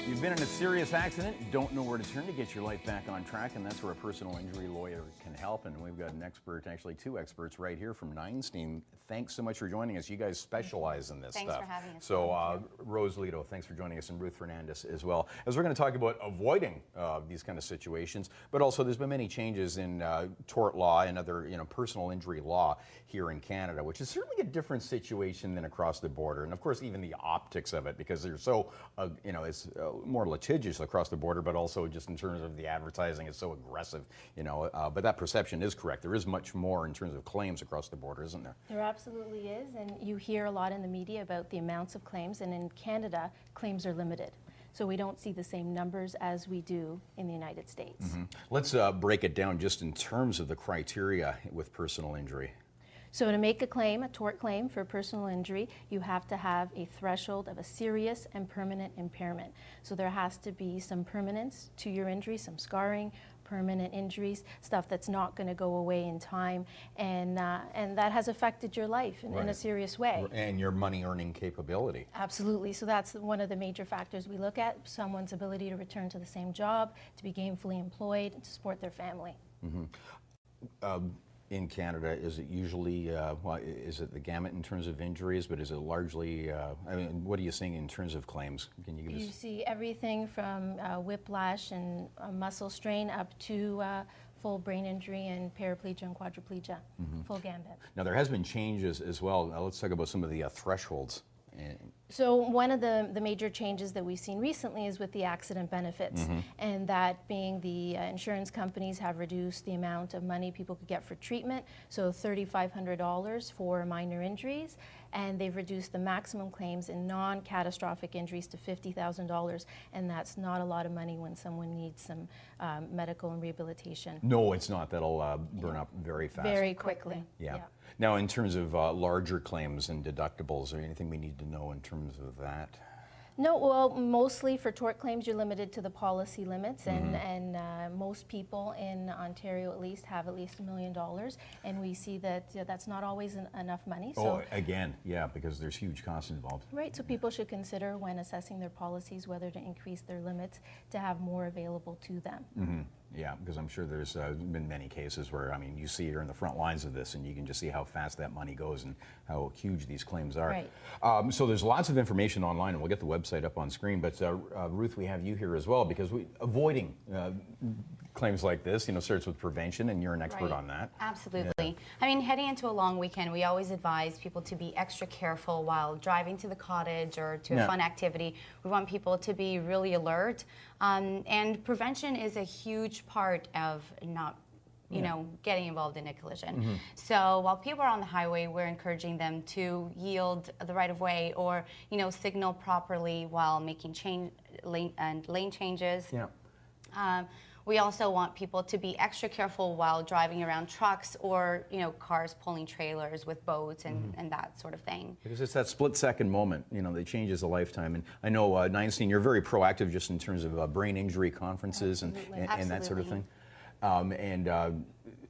You've been in a serious accident, don't know where to turn to get your life back on track, and that's where a personal injury lawyer can help. And we've got an expert, actually two experts right here from Neinstein. Thanks so much for joining us. You guys specialize in this stuff. Thanks for having us. So Rose Leto, thanks for joining us, and Ruth Fernandez as well. As we're going to talk about avoiding these kind of situations, but also there's been many changes in tort law and other personal injury law here in Canada, which is certainly a different situation than across the border. And of course, even the optics of it, because they're so, it's more litigious across the border, but also just in terms of the advertising, it's so aggressive, but that perception is correct. There is much more in terms of claims across the border, isn't there? There absolutely is, and you hear a lot in the media about the amounts of claims, and in Canada, claims are limited. So we don't see the same numbers as we do in the United States. Mm-hmm. Let's break it down just in terms of the criteria with personal injury. So to make a claim, a tort claim for personal injury, you have to have a threshold of a serious and permanent impairment. So there has to be some permanence to your injury, some scarring, permanent injuries, stuff that's not going to go away in time, and that has affected your life in a serious way. And your money earning capability. Absolutely. So that's one of the major factors we look at, someone's ability to return to the same job, to be gainfully employed, and to support their family. Mm-hmm. In Canada, is it usually, is it the gamut in terms of injuries, but is it largely, what are you seeing in terms of claims? Can you give us? You see everything from whiplash and muscle strain up to full brain injury and paraplegia and quadriplegia, full gambit. Now there has been changes as well. Now let's talk about some of the thresholds. So one of the major changes that we've seen recently is with the accident benefits, and that being the insurance companies have reduced the amount of money people could get for treatment, so $3,500 for minor injuries, and they've reduced the maximum claims in non-catastrophic injuries to $50,000, and that's not a lot of money when someone needs some medical and rehabilitation. No, it's not. That'll burn up very fast. Very quickly. Yeah. Now, in terms of larger claims and deductibles, is there anything we need to know in terms of that? No, well, mostly for tort claims, you're limited to the policy limits, and most people in Ontario at least have at least $1 million, and we see that that's not always enough money. So, again, yeah, because there's huge costs involved. Right, so people should consider when assessing their policies whether to increase their limits to have more available to them. Yeah, because I'm sure there's been many cases where, you see you're in the front lines of this and you can just see how fast that money goes and how huge these claims are. Right. So there's lots of information online, and we'll get the website up on screen, but Ruth, we have you here as well, because avoiding claims like this, starts with prevention, and you're an expert on that. Absolutely. Yeah. Heading into a long weekend, we always advise people to be extra careful while driving to the cottage or to a fun activity. We want people to be really alert, and prevention is a huge part of not getting involved in a collision. So while people are on the highway, we're encouraging them to yield the right of way or, signal properly while making lane changes. We also want people to be extra careful while driving around trucks or, cars pulling trailers with boats and that sort of thing. Because it's that split-second moment, that changes a lifetime. And I know, Neinstein, you're very proactive just in terms of brain injury conferences and that sort of thing.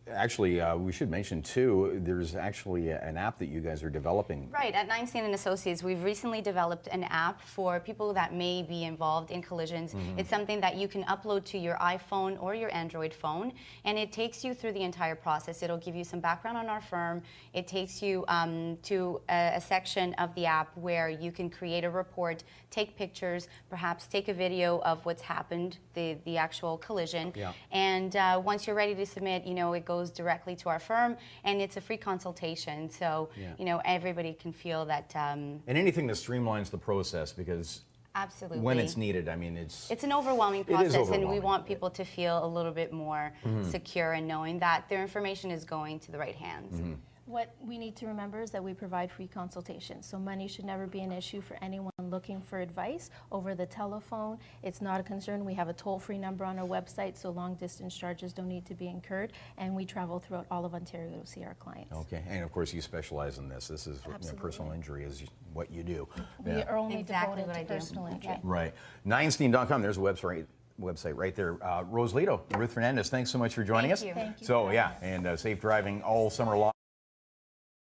Actually, we should mention, too, there's actually an app that you guys are developing. Right. At Neinstein & Associates, we've recently developed an app for people that may be involved in collisions. It's something that you can upload to your iPhone or your Android phone, and it takes you through the entire process. It'll give you some background on our firm. It takes you to a section of the app where you can create a report, take pictures, perhaps take a video of what's happened, the actual collision. And once you're ready to submit, it goes directly to our firm, and it's a free consultation, so everybody can feel that. And anything that streamlines the process, because absolutely, when it's needed, it's an overwhelming process, and we want people to feel a little bit more secure in knowing that their information is going to the right hands. What we need to remember is that we provide free consultations, so money should never be an issue for anyone looking for advice over the telephone. It's not a concern. We have a toll-free number on our website, so long-distance charges don't need to be incurred, and we travel throughout all of Ontario to see our clients. Okay, and of course you specialize in this. This is personal injury is what you do. We are only devoted to personal injury. Right. Neinstein.com, there's a website right there. Rose Leto, Ruth Fernandez, thanks so much for joining us. Thank you. So, and safe driving all summer long.